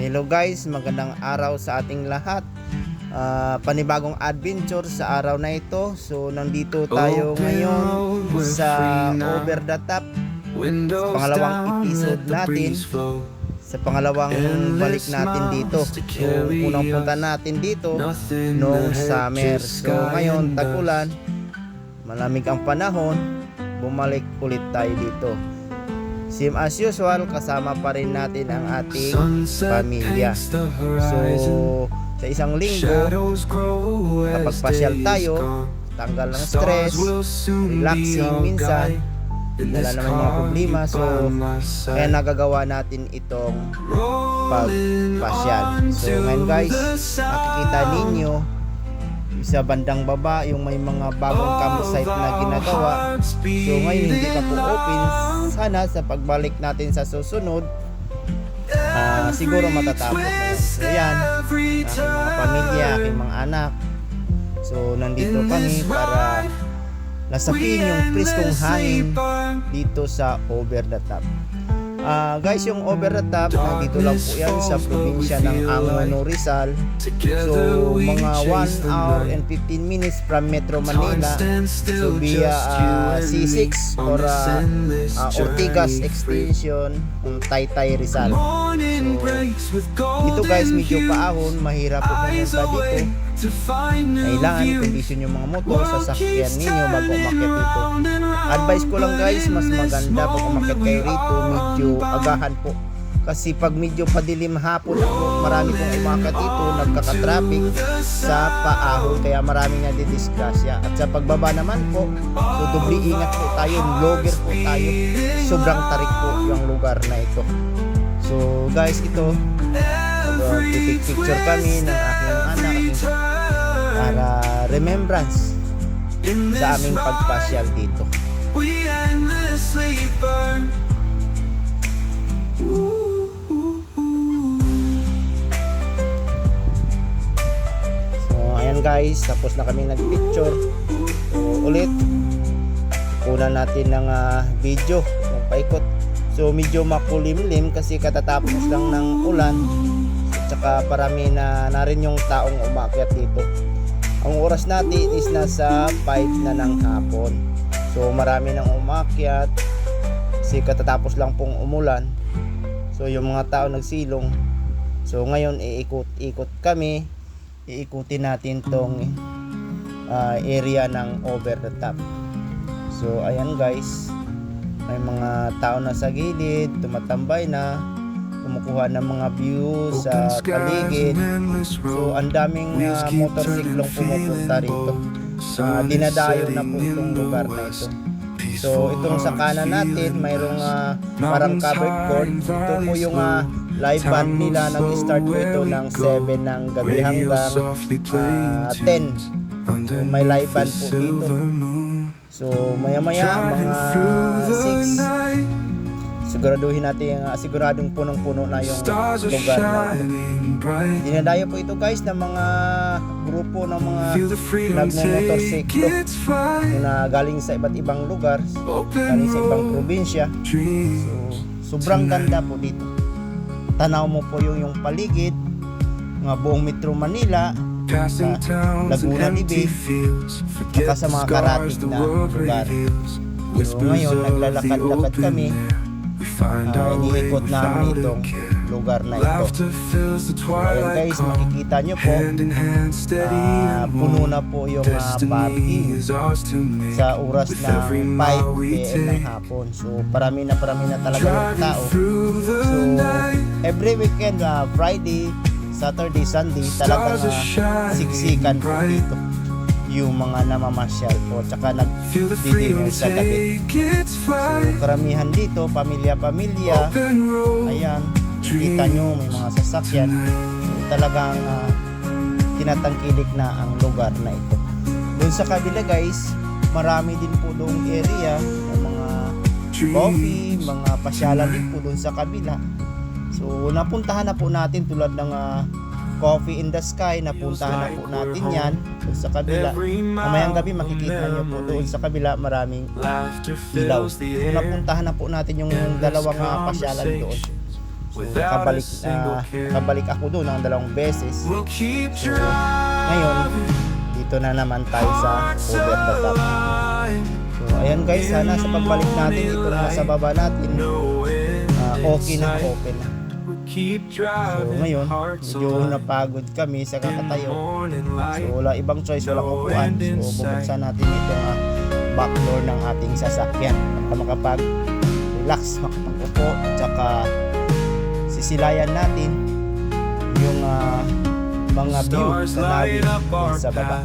Hello guys, magandang araw sa ating lahat. Panibagong adventure sa araw na ito. So nandito tayo ngayon sa Over the Top, sa pangalawang episode natin, sa pangalawang balik natin dito. So unang punta natin dito noong summer. So ngayon tag-ulan, malamig ang panahon, bumalik ulit tayo dito. Same as usual, kasama pa rin natin ang ating pamilya. So, sa isang linggo, kapag pasyal tayo, tanggal ng stress, relaxing minsan, wala naman mga problema. So, kaya nagagawa natin itong pagpasyal. So, ngayon guys, makikita ninyo, sa bandang baba yung may mga bagong campsite na ginagawa. So ngayon hindi pa po open. Sana sa pagbalik natin sa susunod siguro matatapos na yun. So yan, aking mga pamilya, aking mga anak. So nandito kami para nasapin yung preskong hangin dito sa Over the Top. Guys, yung Over the Top, nandito lang po yan sa probinsya ng Anguano, Rizal. So mga 1 hour and 15 minutes from Metro Manila. So via C6 or Ortigas Extension, Taytay, Rizal. So dito guys, medyo paahon, mahirap po pumunta dito. Kailangan kondisyon yung mga motor sa sasakyan ninyo bago umakyat dito. Advice ko lang guys, mas maganda pag umakyat kayo rito medyo agahan po, kasi pag medyo padilim hapon po, marami pong umakyat dito, nagkaka-traffic sa paahon, kaya maraming nadidisgrasya. At sa pagbaba naman po, so doble ingat po tayo, vlogger po tayo, sobrang tarik po yung lugar na ito. So guys, ito picture kami ng aking anak para remembrance sa aming pagpasyal dito. So ayan guys, tapos na kami nagpicture. So ulit kunan natin ng video ng paikot. So medyo makulimlim kasi katatapos lang ng ulan, tsaka parami na rin yung taong umakyat dito. Ang oras natin is nasa 5 na ng hapon. So marami nang umakyat kasi katatapos lang pong umulan. So yung mga tao nagsilong. So ngayon iikot kami, iikutin natin tong area ng Over the Top. So ayan guys, may mga tao na sa gilid, tumatambay na, kumukuha ng mga view sa paligid. So ang daming motorsiklong pumupunta rito. Dinadayo na po itong lugar na ito. So itong sa kanan natin, mayroong parang covered court. Ito po yung live band nila. Nag-start po ito ng 7 ng gabi hanggang 10. So may live band po dito. So maya mga 6, siguraduhin natin siguradong punong-puno na yung lugar na ito. Dinadayo po ito guys ng mga grupo ng mga nagmo-motorsiklo na galing sa iba't ibang lugar, galing sa ibang probinsya. So sobrang ganda po dito. Tanaw mo po yung paligid, mga buong Metro Manila, Laguna Libid, saka sa mga karatig na lugar. So ngayon naglalakad-lakad kami, iniikot namin itong lugar na ito. Ayan guys, makikita nyo po, puno na po yung parking sa oras na 5 PM ng hapon. So parami na talaga yung tao. So every weekend, Friday, Saturday, Sunday, talagang siksikan po dito yung mga namamasyal po, tsaka nagdi-dinner sa gabi. So karamihan dito, pamilya-pamilya. Ayan, kita nyo may mga sasakyan. So talagang tinatangkilik na ang lugar na ito. Doon sa kabila guys, marami din po doong area ng mga coffee, mga pasyalan din po doon sa kabila. So napuntahan na po natin, tulad ng Coffee in the Sky, napuntahan na po natin yan doon sa kabila. Mamayang gabi makikita nyo po doon sa kabila maraming ilaw. So napuntahan na po natin yung dalawang pasyalan doon. So nakabalik ako doon ng 2 beses. So ngayon dito na naman tayo sa over the top. So ayan guys, sana sa pagbalik natin dito na sa baba natin, okay na, open na. So ngayon medyo napagod kami sa kakatayo. So wala ibang choice, walang upuan. So bubuksan natin itong back door ng ating sasakyan para makapag-relax, makapag-upo, at saka sisilayan natin yung mga view sa natin sa baba.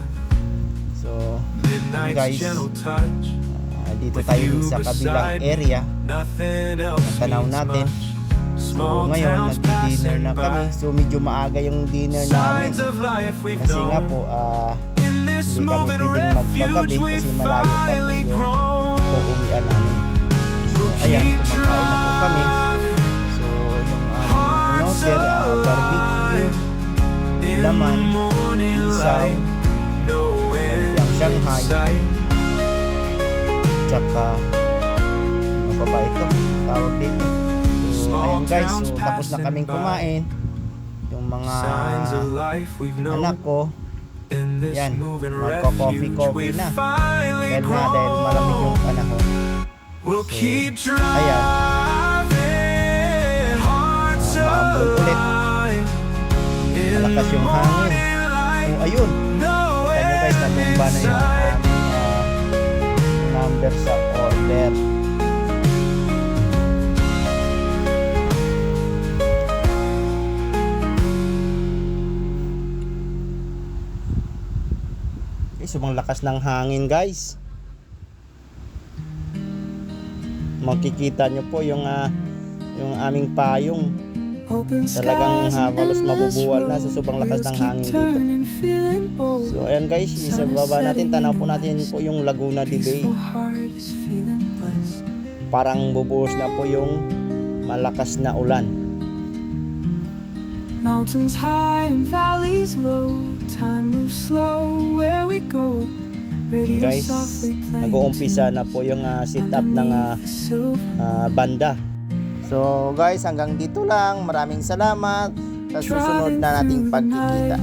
So guys, dito tayo sa kabilang area ng tanaw natin. So ngayon nag-dinner na kami. So medyo maaga yung dinner namin kasi nga po hindi kami pwedeng magpagabi kasi malayo pa po yung uuwian namin. So ayan, kumakain na po kami. So yung in-order, barbecue, laman, isaw, yung Shanghai, tsaka ano pa ba ito? Tawag dito. So ayan guys, so tapos na kaming kumain. Yung mga anak ko, yan, magko-coffee na dahil malamig yung panahon. So ayan, maambon ulit, malakas yung hangin. So ayun, kanya guys, natumba na yung number sa order. Sobrang lakas ng hangin guys. Makikita nyo po yung aming payong. Talagang halos mabubuwal na sa sobrang lakas ng hangin dito. So ayan guys, sa baba natin, tanaw po natin po yung Laguna de Bay. Parang bubuhos na po yung malakas na ulan. Mountains high and valleys low, time moves slow where we go. Guys, nag-uumpisa na po yung setup ng banda. So guys, hanggang dito lang. Maraming salamat sa susunod na nating pagkikita.